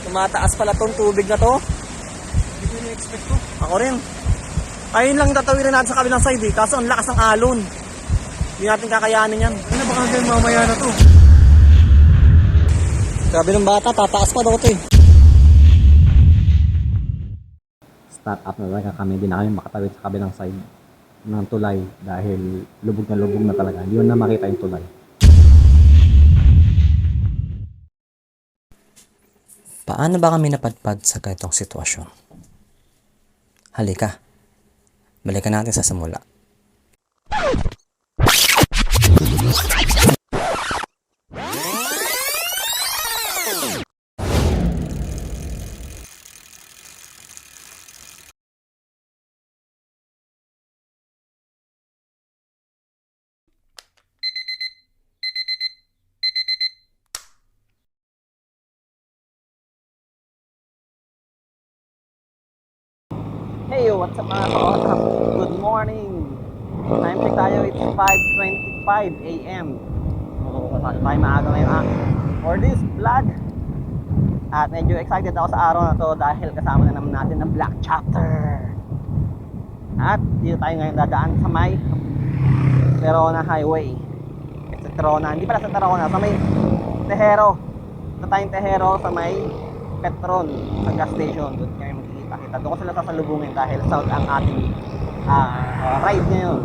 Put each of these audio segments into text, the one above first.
Tumataas pala tong tubig na to. Hindi ko na-expect to. Ako rin. Ayun lang tatawirin natin sa kabilang side eh. Kaso ang lakas ng alon. Hindi natin kakayanin yan. Ano baka hanggang mamaya na to? Grabe ng bata, tataas pa daw ito eh. Start up na talaga kami. Hindi na kami makatawid sa kabilang side ng tulay dahil lubog na talaga. Hindi na makita yung tulay. Paano ba kami napadpad sa ganitong sitwasyon? Halika, balikan natin sa simula. Hey, what's up mga ka-awesome? Good morning! Time check tayo, it's 5:25 AM. So, tayo maaga ngayon for this vlog. At medyo excited ako sa araw na to dahil kasama na naman natin ang Black Chapter. At dito tayo ngayon dadaan sa may Terona Highway. Sa Terona, hindi pala sa Terona, sa may Tejero. Sa tayong Tejero, sa may Petron, sa gas station. Doon kayo makikita. Doon ko sila sasalubungin dahil south ang ating ride ngayon.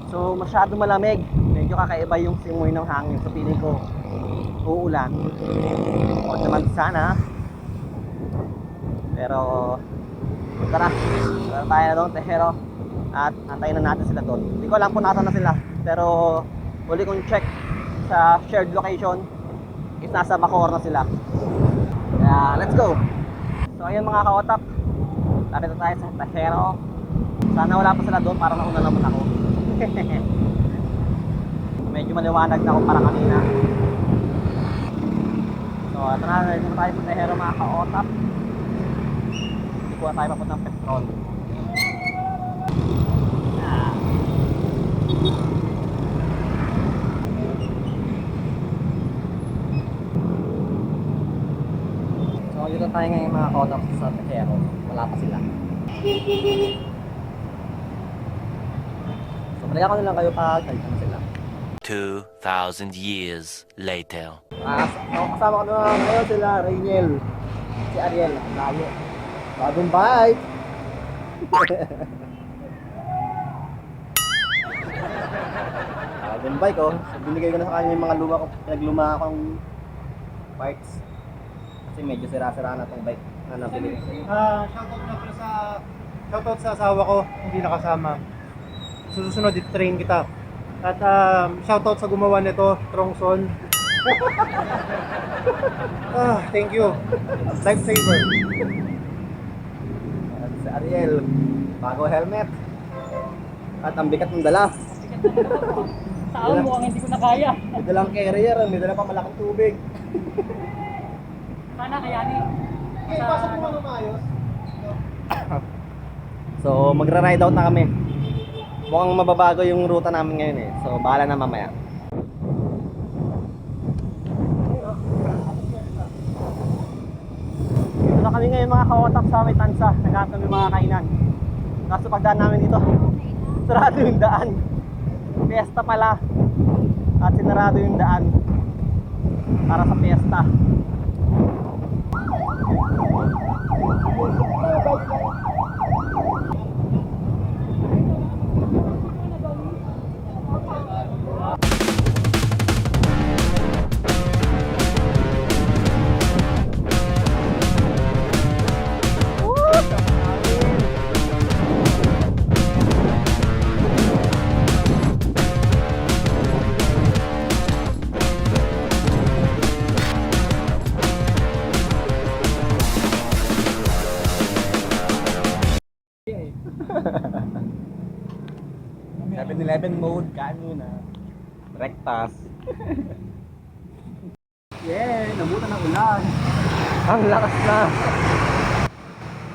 So masyado malamig. Medyo kakaiba yung simoy ng hangin. So piling ko uulan. O naman sana. Pero tara tayo na doon, Tejero. At antayin na natin sila doon. Hindi ko alam kung nasa na sila. Pero huli kong check sa shared location is nasa Bacoor na sila. Kaya let's go. So ayun mga ka-otap, lapit na tayo sa Tejero. Sana wala pa sila doon para nauna naman ako. Medyo maliwanag na ako para kanina. So ito na, nandito na tayo sa Tejero mga ka-otap. Hindi ko na tayo papuntang Petron. So dito tayo ngayon mga ka-otap sa Tejero. Wala pa sila. So balikan ko na lang kayo pag kalit na sila. 2,000 years later. Kasama ko na ngayon sila, Rainiel. Si Ariel, layo. Bagong bike. Bagong bike oh. So, binigay ko na sa kanya yung mga pinagluma akong parts. Kasi medyo sira-sira na tong bike na nabili. Shoutout na pala shoutout sa asawa ko, hindi nakasama. Susunod, i-train kita. At shoutout sa gumawa nito, Trongson. Thank you. Lifesaver. At si Ariel, bago helmet. At ang bigat ng dala. Taon mo ang hindi ko na kaya. May dalang carrier, may dala pa malaking tubig. Sana kayanin. Okay, pasok mo ano maayos. So magra-ride out na kami. Mukhang mababago yung ruta namin ngayon eh. So bahala na mamaya. Dito na kami ngayon mga ka-otap sa may tansa. Naghahanap kami mga kainan. Kaso pagdaan namin dito, sarado yung daan. Fiesta pala. At sinarado yung daan para sa fiesta. Eleven mode, kaan muna. Rektas. Yeah, nabutan ng ulan. Ang lakas na.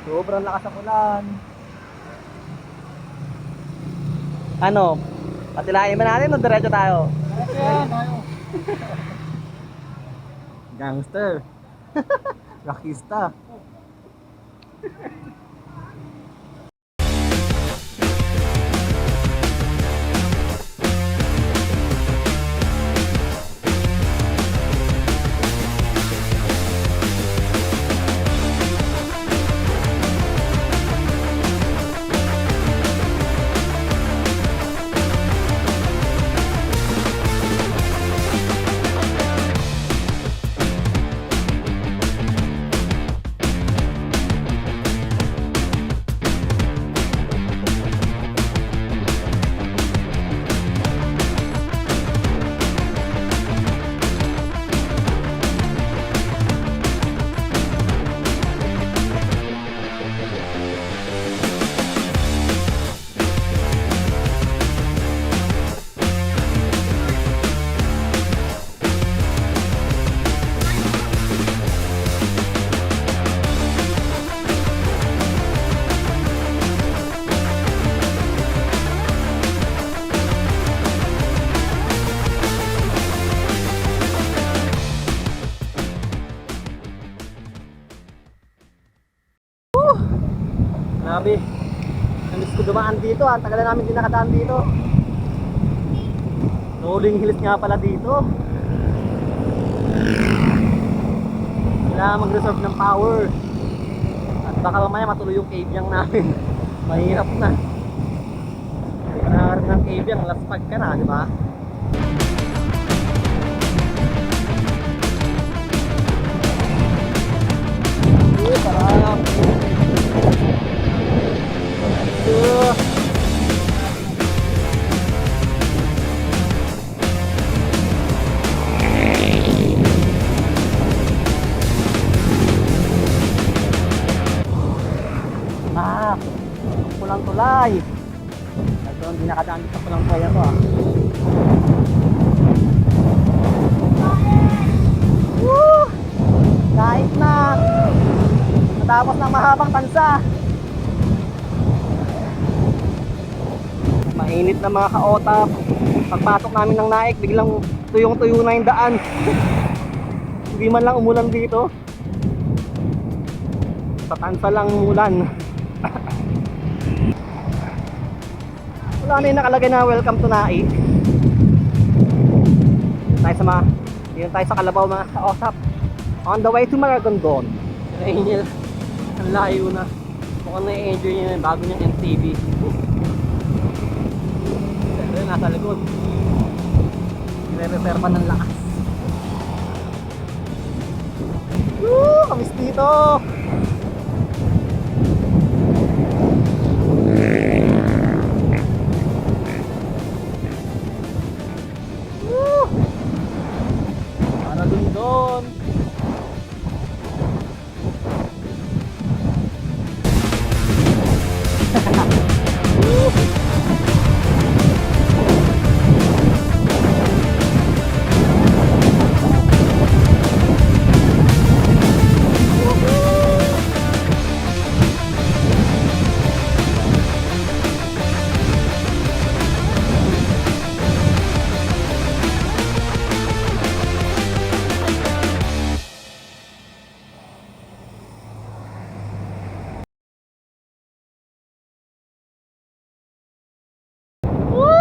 Sobrang lakas ng ulan. Ano? Patilayin ba natin o diretso tayo? Diretso yan, tayo. Gangster. Rockista. Grabe. Namiss ko dumaan dito. Ang tagal na namin din nakadaan dito. Rolling hills nga pala dito. Kailangan mag-reserve ng power. At baka mamaya matuloy yung cave yang namin. Mahirap na. Hindi ka nakakaroon ng cave yang. Laspag ka na, di ba? Parang pulang tulay. Ito hindi nakadaan sa pulang tulay ako Woo! Kahit na natapos ng mahabang tansa. Mainit na mga kaotap. Pagpasok namin ng Naik, biglang tuyong-tuyo na yung daan. Hindi man lang umulan dito. Sa tansa lang umulan. Wala na yung nakalagay na welcome to Naik. Yun tayo sa Kalabaw mga kaotap. On the way to Maragondon. Angel, ang layo na. Mukhang na-enjoy niya yung bago niyang MTV. Pero nasa likod. Nire-reserva ng lakas. Woo! Kamis dito! Woo! Para doon.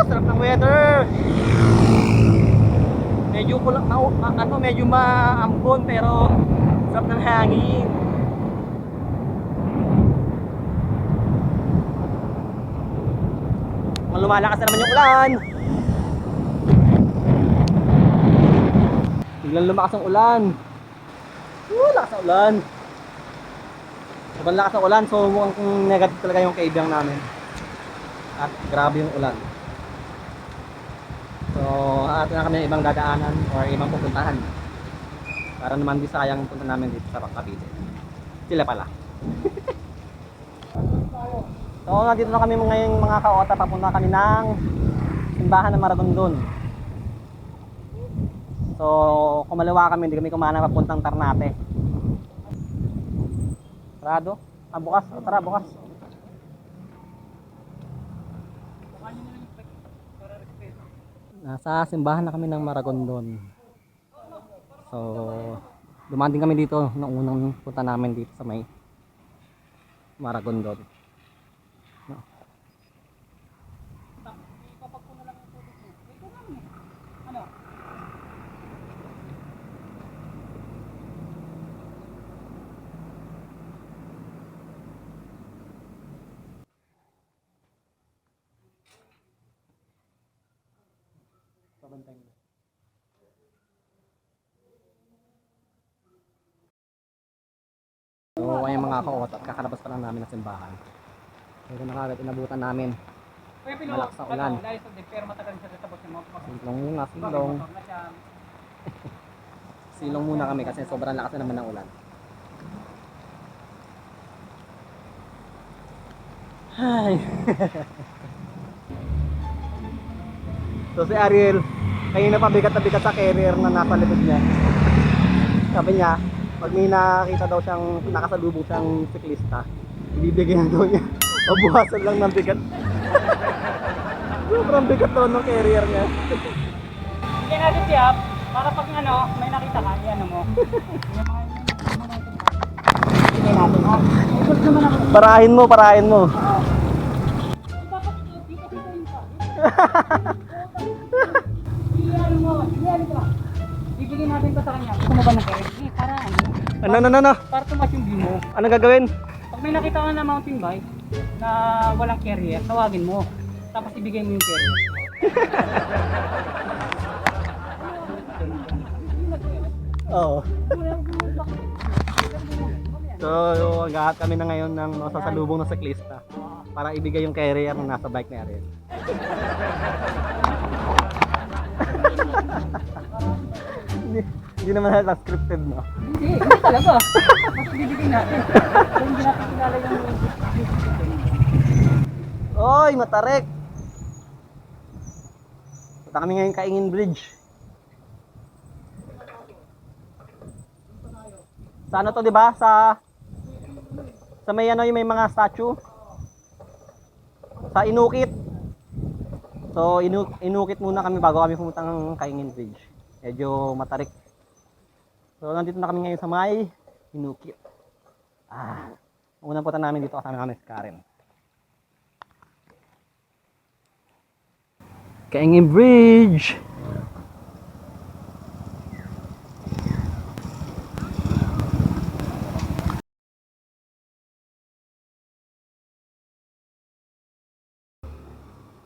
Sarap ng weather. Medyo kulang medyo maambon pero sarap ng hangin. Lumalakas na naman yung ulan. Biglang lumakas ang ulan. Lakas ang ulan. Sobrang lakas ang ulan, so mukhang negative talaga yung kaibigan namin. At grabe yung ulan. So, atin na kami ng ibang dadaanan or ibang pupuntahan. Para naman di sayang punta namin dito sa Cavite. Sila pala. So, nandito na kami ngayong mga kaota. Papunta kami ng simbahan ng Maragondon. So, kumaliwa kami, hindi kami kumana papuntang Ternate. Sarado? Bukas. Tara, bukas. Nasa simbahan na kami ng Maragondon. So, Dumaan din kami dito nung unang punta namin dito sa may Maragondon. No. So, kaya mga kaot at kakalabas pa lang namin ng simbahan. Pero na kagad inabutan namin. Malak sa ulan. Pero matagal siya sa buksin mo. Silong muna, silong. Silong muna kami kasi sobrang lakas na naman ng ulan. Ay. So si Ariel, kanina pa bigat na bigat sa carrier na nasa likod niya. Sabi niya, pag may nakita daw siyang nakasalubong siyang siklista, ibibigyan daw niya. Mabuhasan lang ng bigat. Sobrang bigat daw ng carrier niya. Hindi natin siya, para pag ano, may nakita ka, ano mo. Hindi natin ha. Ikot naman ako. Parahin mo. Dapat dito yung pa. Iyan mo, iyan ka. Bibigyan natin ko sa kanya. Gusto mo ba ng carrier? Para ano? Ano? Para tumas yung view mo. Anong gagawin? Pag may nakita ka na mountain bike na walang carrier, tawagin mo. Tapos ibigay mo yung carrier. Oo. So, maghahat kami na ngayon ng sasalubong ng siklista para ibigay yung carrier na nasa bike ni Ariel. Hindi naman halata scripted, no? Hindi talaga. Mas bibigay natin. Kung hindi natin kilala yung Oy, matarek! Punta kami ngayon Kaingin Bridge. Sa ano to, di ba? Sa may ano, yung may mga statue. Sa Inukit. So, Inukit muna kami bago kami pumunta ng Kaingin Bridge. Medyo matarik. So, nandito na kami ngayon sa may Inukit. Unang punta namin dito kasama namin si Karen. Kaingin Bridge!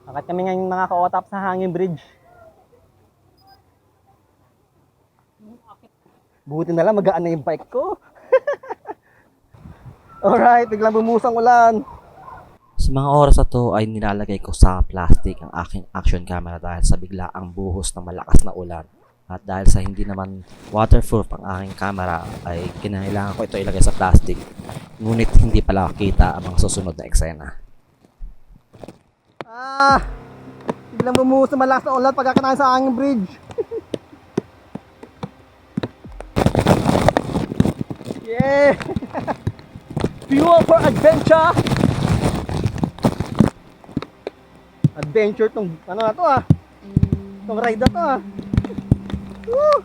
Akat kami ngayon mga ka-otap sa Hanging Bridge. Buti na lang magaan na yung bike ko. Alright, biglang bumusang ulan. Sa mga oras na to ay nilalagay ko sa plastic ang aking action camera dahil sa biglaang buhos ng malakas na ulan. At dahil sa hindi naman waterproof ang aking camera ay kinailangan ko ito ilagay sa plastic. Ngunit hindi pala kita ang mga susunod na eksena. Biglang bumuhos na malakas na ulan pagkakataon sa Hanging Bridge. Yeah! Fuel for adventure! Adventure tong ano na to tong ride na to Woo!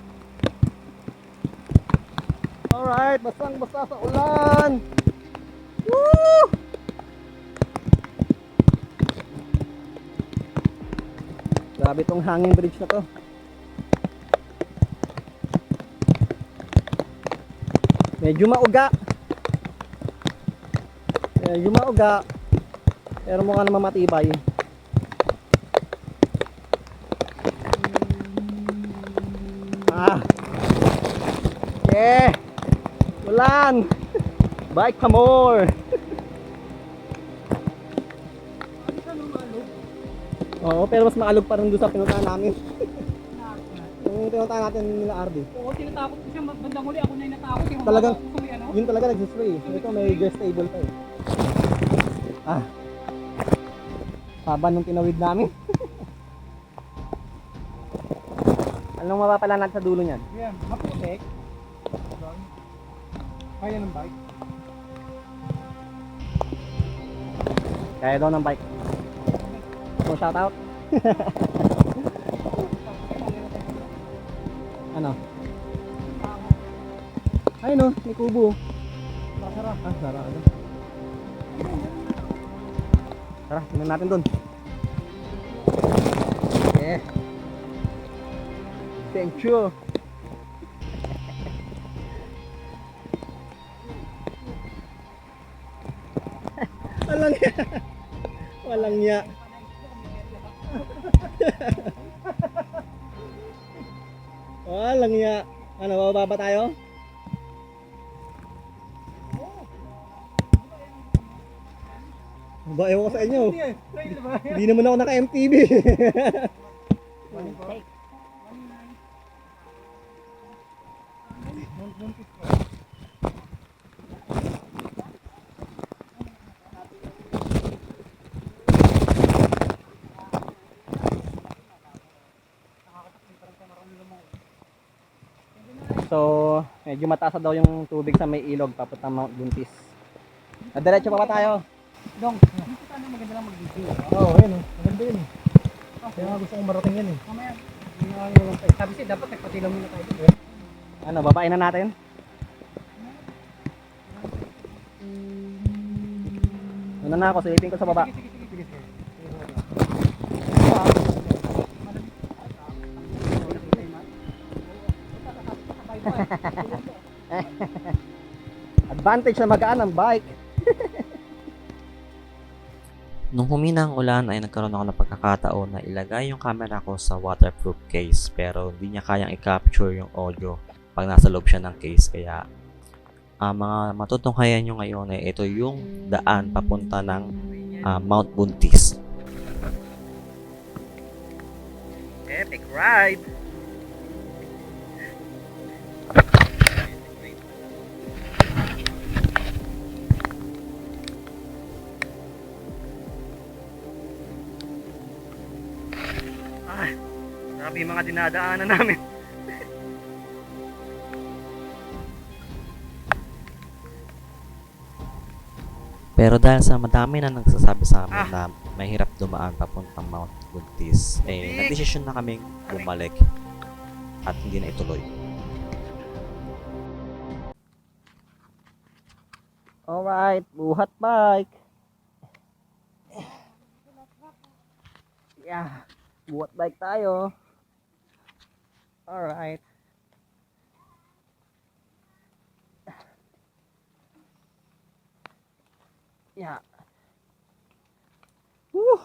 Alright, basang-basa sa ulan. Woo! Grabe tong Hanging Bridge na to. Medyo mauga. Pero mukha naman matibay. Yeah! Ulan! Bike pa more! Oo, pero mas maalog pa rin doon sa pinuntahan namin. Yung pinuntahan natin nila RD. Oo, tinatakot ko siya. Bandang huli ako na yung natakot. Yung Talagang, gusto mo ano? yun talaga nag-spray. Ito may gear stable pa Haba nung tinawid namin. Anong mapapala natin sa dulo niyan? Yan, maputek. Kaya ng bike. Kaya daw ng bike. So, shout out. Ano? Ayun o, may kubo. Sara. Ah, sarado. Tara, tingnan natin dun. Yeah. Thank you. Walang ya. Walang ya. Walang ya. Ano, bababa ba tayo? Ba, ewan ko sa inyo. Trail ba? Hindi naman ako naka-MTV. So, medyo mataas na daw yung tubig sa may ilog papunta Mount Buntis. Diretso pa ba tayo? Dong, dito tayo maganda lang mag-video. Oo, oh, yun. Maganda yun. Kaya nga gusto kong marating yan eh. Mamaya, sabi siya, dapat nagpatilaw muna tayo. Ano, babain na natin? Una na ako, silipin ko sa baba. Sige, sige, sige. Advantage na magaan ang bike. Nung humina ang ulan ay nagkaroon ako ng pagkakataon na ilagay yung camera ko sa waterproof case pero hindi niya kayang i-capture yung audio pag nasa loob siya ng case. Kaya mga matutunghayan nyo ngayon ay ito yung daan papunta ng Mount Buntis. Epic ride! Ay, grabe yung mga dinadaanan namin. Pero dahil sa madami na nagsasabi sa amin na mahirap dumaan papuntang Mount Buntis, nagdesisyon na kaming bumalik at hindi na ituloy. Alright, buhat bike. Yeah, buhat bike tayo. Alright. Yeah. Woo!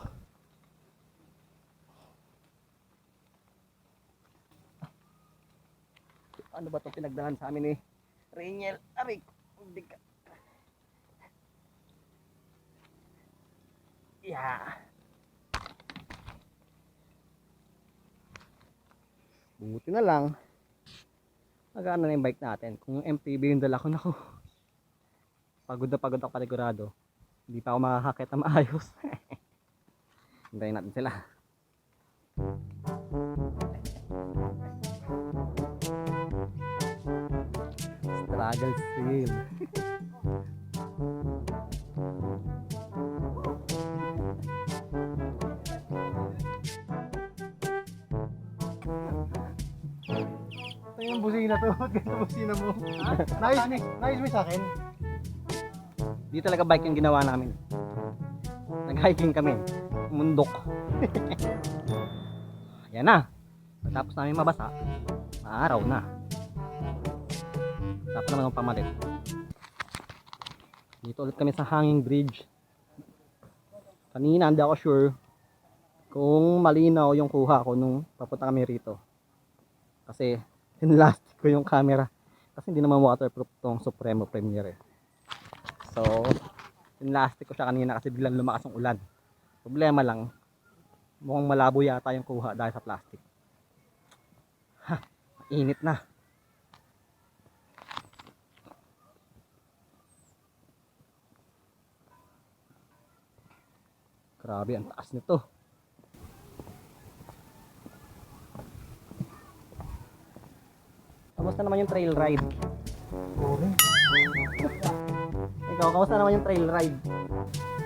Ano ba 'to pinagdaan sa amin ni Rainiel? Aray, hindi ka. Yeah. Buti na lang. Magana na yung bike natin. Kung yung MTB yung dala ko, naku. Pagod ako paligurado. Hindi pa ako makakakit na maayos. Hintayin natin sila. Struggle still. Ito yung busina to. Ganda busina mo. Nice mo sa akin. Di talaga bike yung ginawa namin. Nag-hiking kami. Mundok. Ayan na. Pagkatapos namin mabasa, maaraw na. Tapos naman ang pamalit. Dito ulit kami sa hanging bridge. Kanina hindi ako sure kung malinaw yung kuha ko nung papunta kami rito. Kasi pinlastic ko yung camera. Kasi hindi naman waterproof tong Supremo Premiere. So, pinlastic ko siya kanina kasi biglang lumakas ang ulan. Problema lang, mukhang malabo yata yung kuha dahil sa plastic. Ha, init na. Grabe, ang taas nito. Kamusta naman yung trail ride? Ikaw, kamusta naman yung trail ride?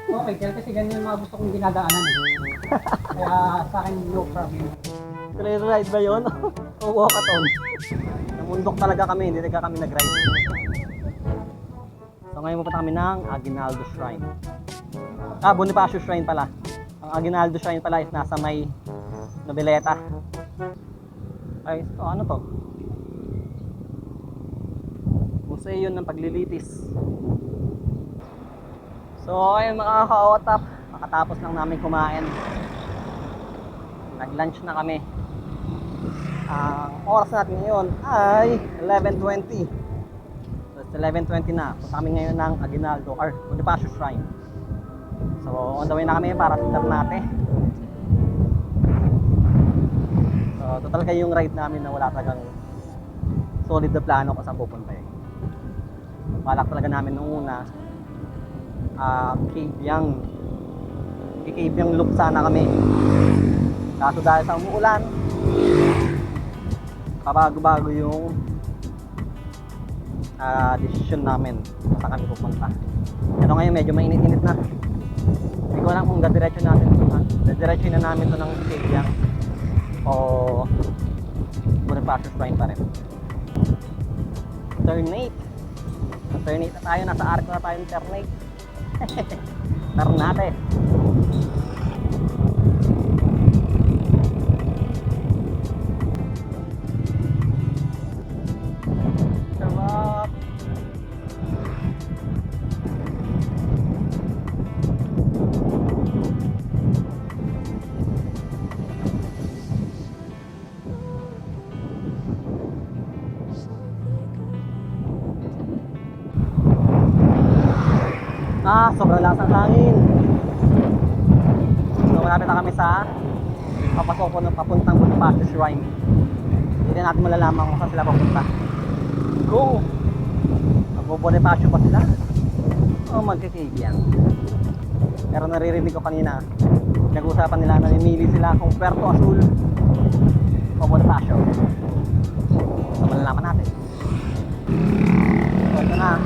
Okay, kasi ganyan yung mga gusto kong dinadaanan. Kaya sa akin, no problem. Trail ride ba yun? O walkathon? Namundok talaga kami, hindi talaga kami nag-ride. So ngayon pupunta kami ng Aguinaldo Shrine. Bonifacio Shrine pala. Ang Aguinaldo Shrine pala is nasa may Noveleta. Ay, ano to? Museo ng Paglilitis. So ayun mga ka-otap, makatapos lang namin kumain. Nag-lunch na kami. Ang oras natin ngayon ay 11:20. So it's 11:20 na. Punta kami ngayon ng Aguinaldo or Bonifacio Shrine. So on the way na kami para sa Ternate. So total kayo yung ride namin na wala talagang solid na plano kung saan pupunta eh. Balak talaga namin nung una Cave Yang loop sana kami. Kaso dahil sa umuulan, kabago-bago yung decision namin kung saan kami pupunta. Ito ngayon medyo mainit-init na. Hindi ko alam kung dadiretso na namin ito ng Cave Yang o Bonifacio Shrine pa rin. Ternate na tayo, nasa arc na tayo ng Ternate. Ternate. Sarap. Sobrang lakas ng hangin. So malapit na kami sa papuntang Bonifacio Shrine. Hindi na natin malalaman kung saan sila papunta. Kung magbo-Bonifacio ba sila o magkikave yan. Pero naririnig ko kanina, nag-uusapan nila na nimili sila kung Puerto Azul o Bonifacio. So malalaman natin. So ito na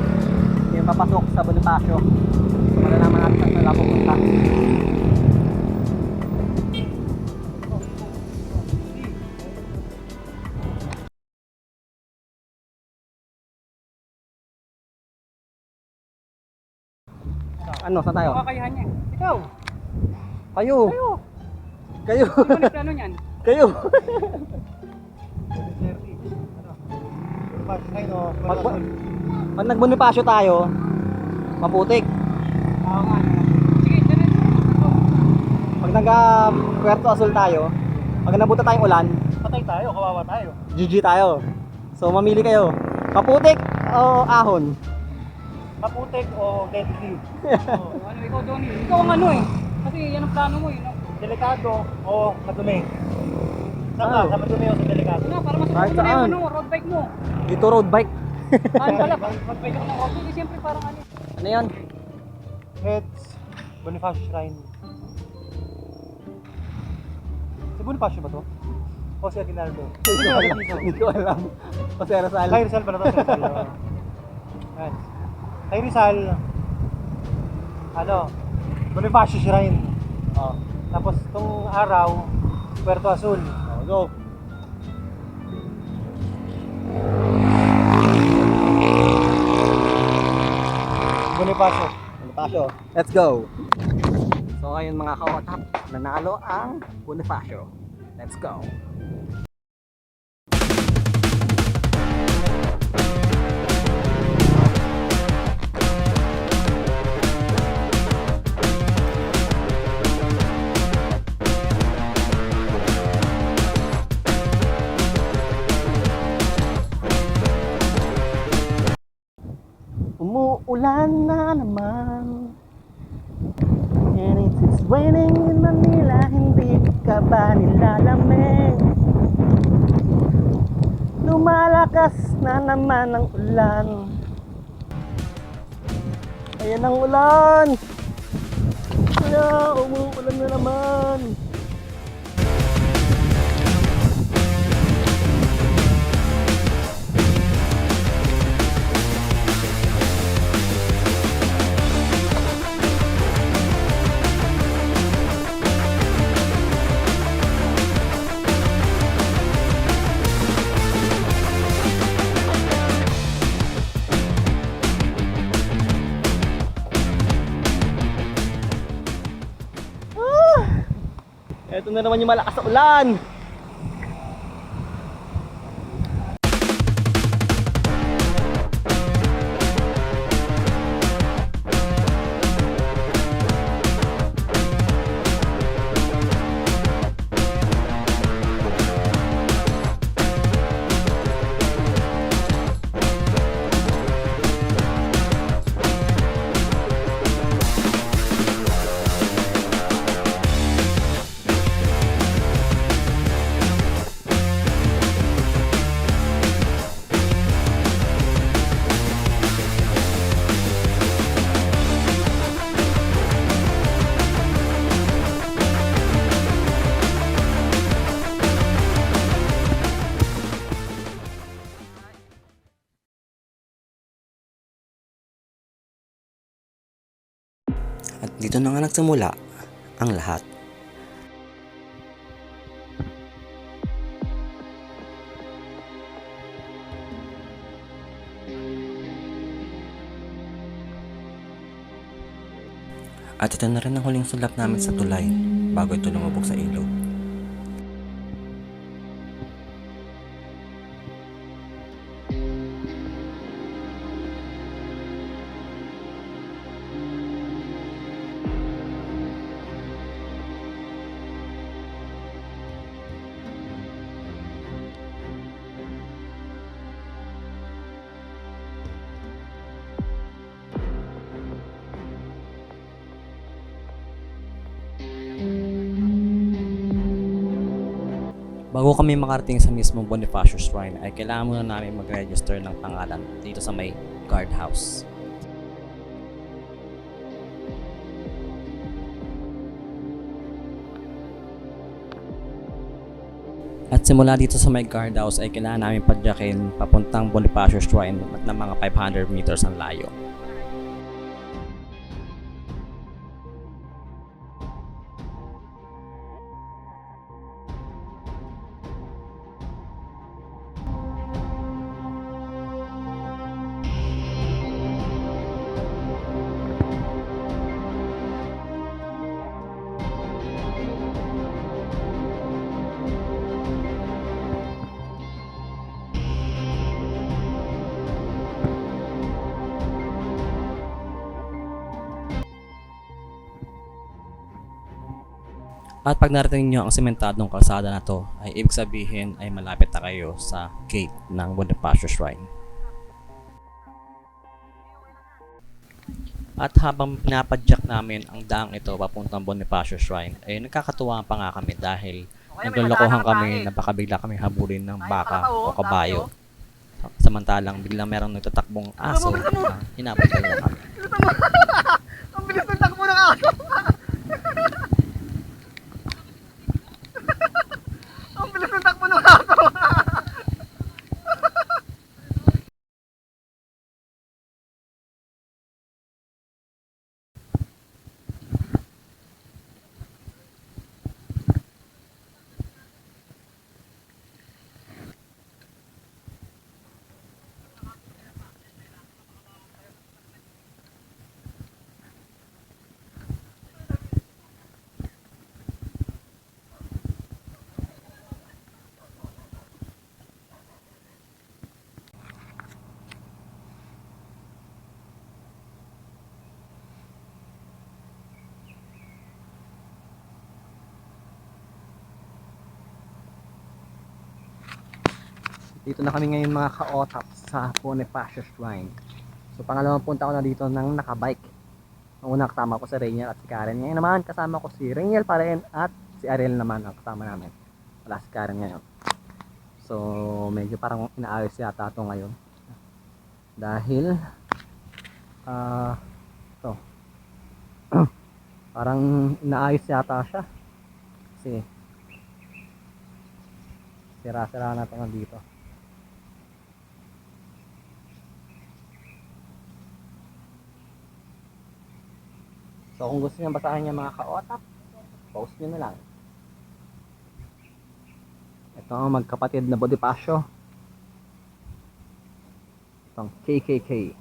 yung papasok sa Bonifacio. So malalaman natin saan sila pupunta. Ano, saan tayo? Kakayahan niya. Ikaw! Kayo! Kayo! Sino ba nagplano niyan? Kayo! Pag nag-Bonifacio tayo, maputik. Oo nga. Sige, diretso. Pag nag-Puerto Azul tayo, pag nabuta tayong ulan, Patay tayo, kawawa tayo. GG tayo. So mamili kayo. Maputik o ahon? Maputik o dead sea. Ano, ikaw Donnie. Ikaw ang ano eh. Kasi yan ang plano mo eh. No? Delikado o madumi. Saan sa madumi o sa delikado? Ano, para mas Kahit na yung saan. ano, road bike mo. Dito road bike. Ano pala, road bike ako ng road bike. Siyempre parang ano. Ano yan? Heads, Bonifacio Shrine. Si Bonifacio ba to? O si Aguinaldo? Hindi ko alam. O si Rizal. Kay Rizal pala to. Si Rizal. Yan. Kay Rizal, ano, Bonifacio Shrine. Oh, Tapos itong araw, Puerto Azul. go. Bonifacio. Bonifacio. Let's go. So ayun mga kawatap, nanalo ang Bonifacio. Let's go. Umuulan na naman, and it's raining in Manila. Hindi ka ba nilalamig? Lumalakas na naman ang ulan. Ayan ang ulan. Wala, umuulan na naman. na naman yung malakas na ulan. At dito na nga nagsimula ang lahat. At ito na rin ang huling sulak namin sa tulay bago ito lumubog sa ilog. Bago kami makarating sa mismong Bonifacio Shrine ay kailangan muna namin mag-register ng pangalan dito sa may guardhouse. At simula dito sa may guardhouse ay kailangan namin padyakin papuntang Bonifacio Shrine at ng mga 500 meters ang layo. At pag narating nyo ang sementadong kalsada na to, ay ibig sabihin ay malapit na kayo sa gate ng Bonifacio Shrine. At habang pinapadyak namin ang daang ito papuntang Bonifacio Shrine, ay nagkakatuwa pa nga kami dahil naglolokohan kami na baka bigla kami habulin ng baka o kabayo. Samantalang biglang merong nagtatakbong aso na hinabol na kami. Ang bilis ng takbo ng aso! Ang bilis ng takbo ng aso! Dito na kami ngayon mga ka-otap sa Bonifacio Shrine. So pangalawang punta ko na dito nang nakabike. Ang una kasama ko si Rainiel at si Karen. Ngayon naman kasama ko si Rainiel pa rin at si Ariel naman ang kasama namin. Wala si Karen ngayon. So medyo parang inaayos yata ito ngayon. Dahil ito parang inaayos yata siya. Kasi sira-sira na ito nga dito. So kung gusto niyo basahin niya mga ka-otap, post niyo na lang. Ito ang magkapatid na Bonifacio. Itong KKK.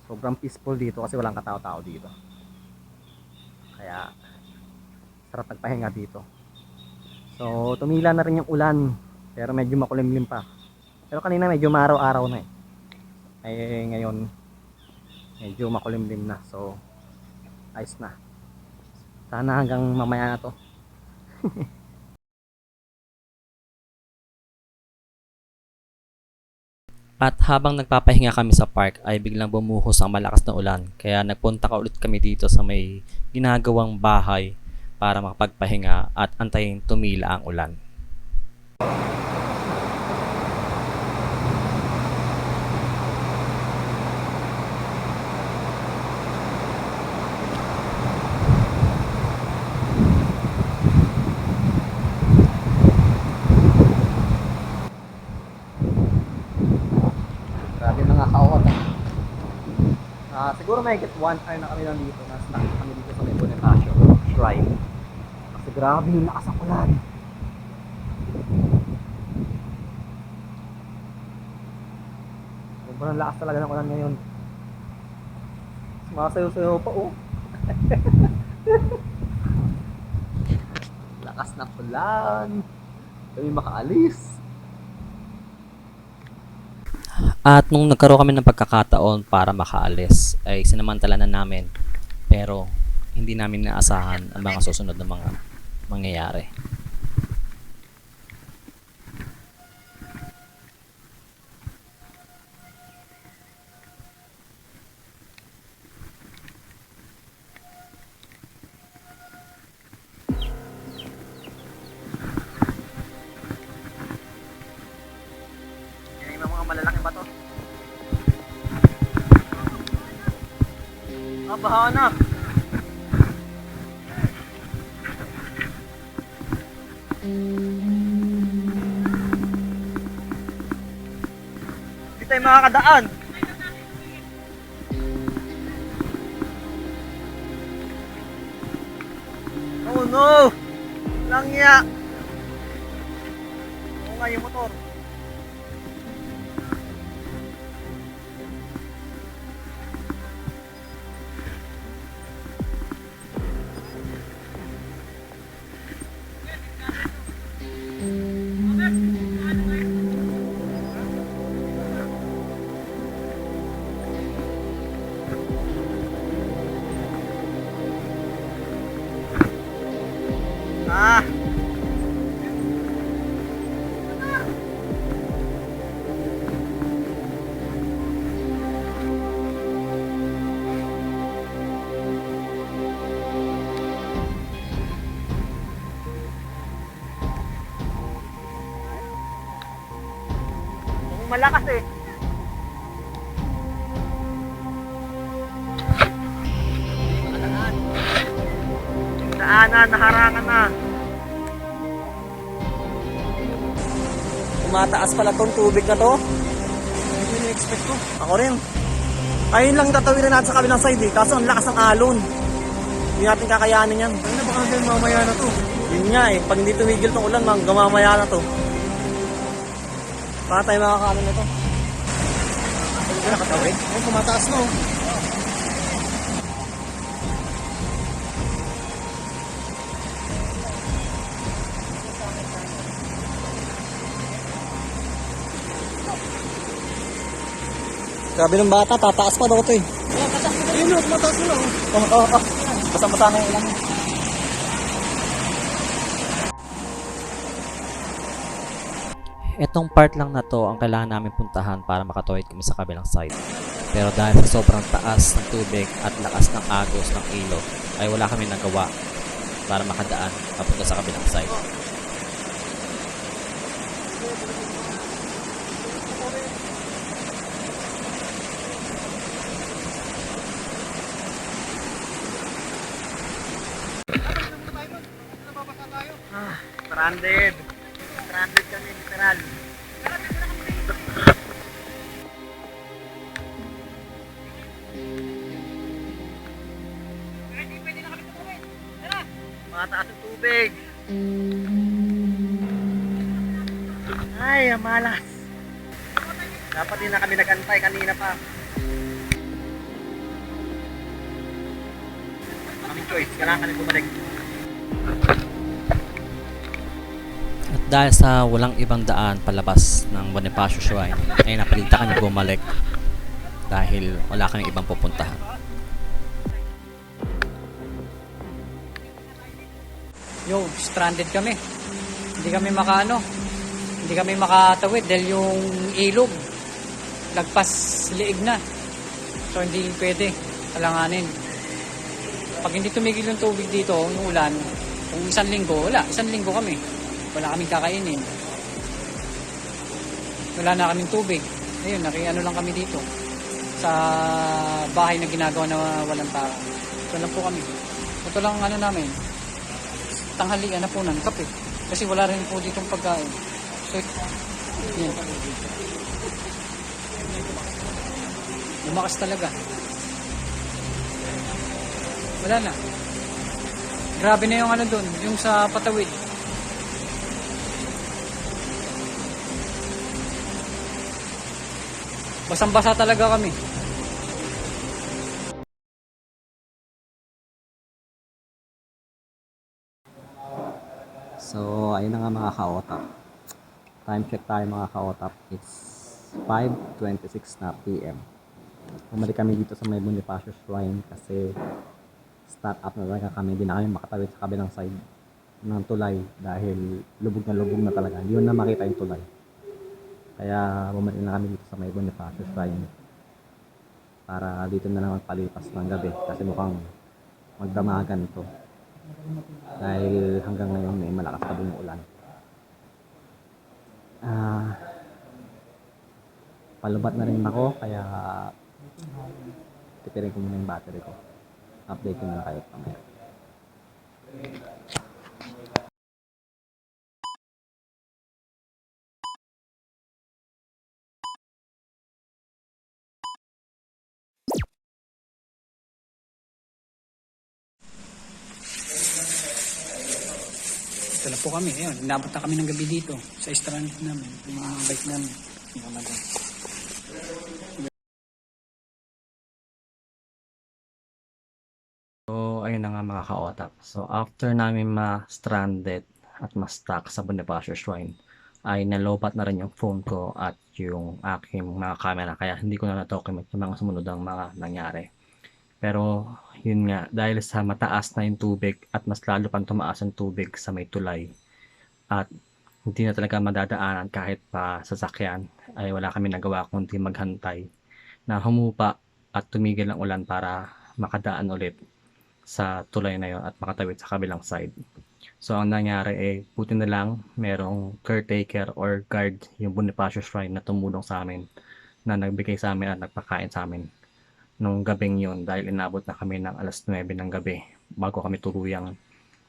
Sobrang peaceful dito kasi walang katao-tao dito. Kaya sarap magpahinga dito. So tumila na rin yung ulan, pero medyo makulimlim pa. Pero kanina medyo maraw-araw na eh. Ay ngayon medyo makulimlim na. So ayos na. Sana hanggang mamaya na to. At habang nagpapahinga kami sa park ay biglang bumuhos ang malakas na ulan. Kaya nagpunta ka ulit kami dito sa may ginagawang bahay para makapagpahinga at antayin tumila ang ulan. Grabe mga kaot. Siguro may get 1 hour na kami lang dito. Na-stuck kami dito sa may Bonifacio Shrine. Kasi grabe yung lakas ng ulan. Sobrang lakas talaga ng ulan ngayon. Sumasayo-sayo pa oh. Lakas ng ulan. Kami makaalis. At nung nagkaroon kami ng pagkakataon para makaalis ay sinamantala na namin, pero hindi namin naasahan ang mga susunod na mga mangyayari. Yan yung mga malalaking bato. Baha na. Hindi tayo makakadaan. Oh no! Langya! Oo nga yung motor. Ah! Malakas eh. Daanan, naharangan na. Tumataas pala tong tubig na to. Hindi ko na-expect to. Ako rin. Ayun lang tatawirin natin sa kabilang side eh. Kaso ang lakas ng alon. Hindi natin kakayanin yan. Ano baka hanggang mamaya na to? Yun nga eh. Pag hindi tumigil tong ulan, gamamaya na to. Baka tayo makakaano na to. Hindi ka nakatawid? Oo, tumataas na oh. Grabe ng bata, tataas pa daw to eh. Ayun na, tumataas na oh. Basa-basa na yung ulan. Etong part lang na to ang kailangan namin puntahan para makatawid kami sa kabilang side. Pero dahil sa sobrang taas ng tubig at lakas ng agos ng ilog ay wala kami nagawa para makadaan papunta sa kabilang side. Stranded. Stranded kami, literal. Mataas ang tubig. Ay, malas. Dapat din na kami nagantay kanina pa. kaming choice. Kailangan kami bumalik. At dahil sa walang ibang daan palabas ng Bonifacio Shrine, ay napilitan kami bumalik dahil wala kami ibang pupuntahan. Yo, stranded kami. Hindi kami hindi kami makatawid dahil yung ilog lagpas liig na. So hindi pwede alanganin. Pag hindi tumigil yung tubig dito, yung ulan, kung isang linggo kami. Wala kaming kakainin. Wala na kaming tubig. Ayun, nakiano lang kami dito sa bahay na ginagawa na walang tao. Ito lang po kami. Ito lang namin. Tanghalian na po ng kape. Kasi wala rin po ditong pagkain. So, yan. Lumakas talaga. Wala na. Grabe na yung doon, yung sa Patawid. Basang-basa talaga kami. So, ayun na nga mga ka-OTAP. Time check tayo mga ka-OTAP. It's 5:26 na PM. Bumalik kami dito sa may Bonifacio Shrine kasi start up na talaga kami. Hindi na kami makatawid sa kabilang side ng tulay dahil lubog na talaga. Hindi na makita yung tulay. Kaya bumalik na kami dito sa may Bonifacio Shrine para dito na lang magpalipas ng gabi kasi mukhang magdamagan ito. Dahil hanggang ngayon may malakas pa din yung ulan. Palubat na rin ako kaya tipirin ko muna yung battery ko. Update ko na kayo pamaya. Ito lang po kami. Ayun, inabot na kami ng gabi dito sa strand namin. Yung mga bike namin. So, ayun na nga mga ka-OTAP. So, after namin ma-stranded at ma-stuck sa Bonifacio Shrine, ay nalobat na rin yung phone ko at yung aking mga camera. Kaya hindi ko na na-document yung mga sumunod ang mga nangyari. Pero, yun nga, dahil sa mataas na yung tubig at mas lalo pang tumaas ang tubig sa may tulay at hindi na talaga madadaanan kahit pa sasakyan, ay wala kami nagawa kundi maghantay na humupa at tumigil ang ulan para makadaan ulit sa tulay na yon at makatawid sa kabilang side. So ang nangyari ay buti na lang merong caretaker or guard yung Bonifacio Shrine na tumulong sa amin, na nagbigay sa amin at nagpakain sa amin nung gabing yon dahil inabot na kami ng alas 9 ng gabi bago kami tuluyang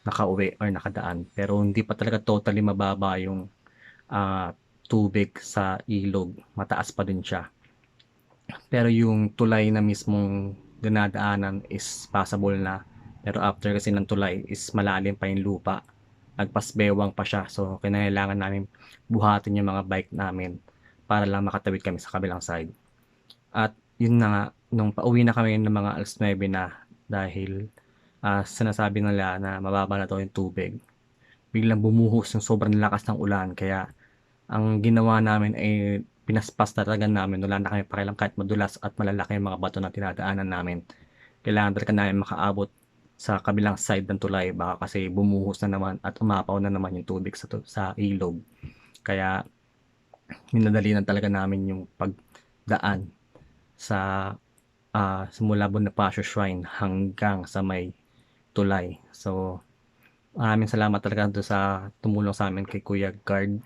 nakauwi or nakadaan. Pero hindi pa talaga totally mababa yung tubig sa ilog, mataas pa din siya. Pero yung tulay na mismong dinadaanan is passable na. Pero after kasi ng tulay is malalim pa yung lupa. Nagpasbewang pa siya. So kinailangan namin buhatin yung mga bike namin para lang makatawid kami sa kabilang side. At yun na nga, nung pauwi na kami ng mga alas 9 na dahil sinasabi nila na mababa na daw yung tubig. Biglang bumuhos yung sobrang lakas ng ulan. Kaya ang ginawa namin ay pinaspas na talaga namin. Wala na kami pakialam kahit madulas at malalaki yung mga bato na tinadaanan namin. Kailangan talaga namin makaabot sa kabilang side ng tulay. Baka kasi bumuhos na naman at umapaw na naman yung tubig sa ilog. Kaya minadali na talaga namin yung pagdaan sa simula Bonifacio Shrine hanggang sa may tulay. So maraming salamat talaga doon sa tumulong sa amin kay Kuya Guard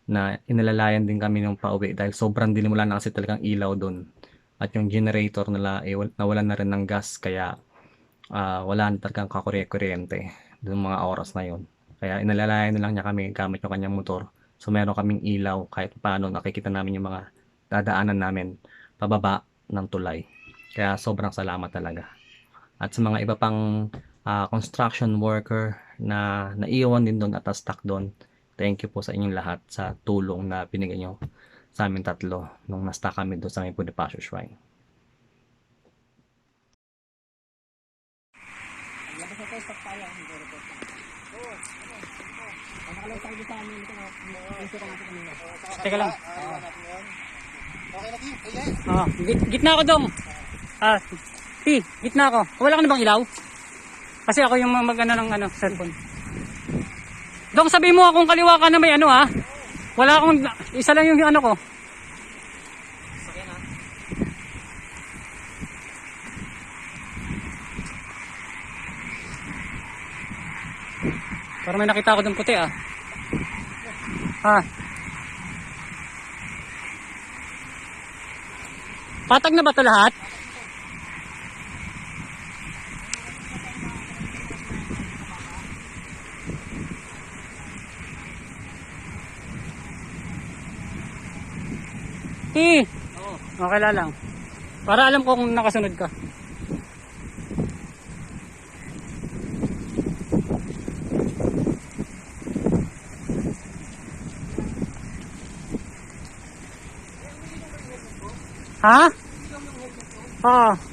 na inalalayan din kami nung pauwi dahil sobrang dilim, wala na kasi talagang ilaw doon. At yung generator nila nawalan na rin ng gas kaya wala na talagang kakuryente doon mga oras na yon. Kaya inalalayan na lang niya kami gamit yung kanyang motor. So meron kaming ilaw kahit paano nakikita namin yung mga dadaanan namin pababa ng tulay. Kaya sobrang salamat talaga. At sa mga iba pang construction worker na naiwan din doon at stuck doon, thank you po sa inyong lahat sa tulong na binigay nyo sa amin tatlo nung na-stuck kami doon sa may Bonifacio Shrine. Teka lang. Okay na, Kim. Ayan. Gitna ako dong. Gitna ako. Wala ka na bang ilaw? Kasi ako yung mag-ano ng cellphone. Dong, sabi mo akong kaliwa ka na may Wala akong, isa lang yung ko. Parang may nakita ako dong puti Patag na ba ito lahat? Okay lang. Para alam ko kung nakasunod ka. Ha? Oo.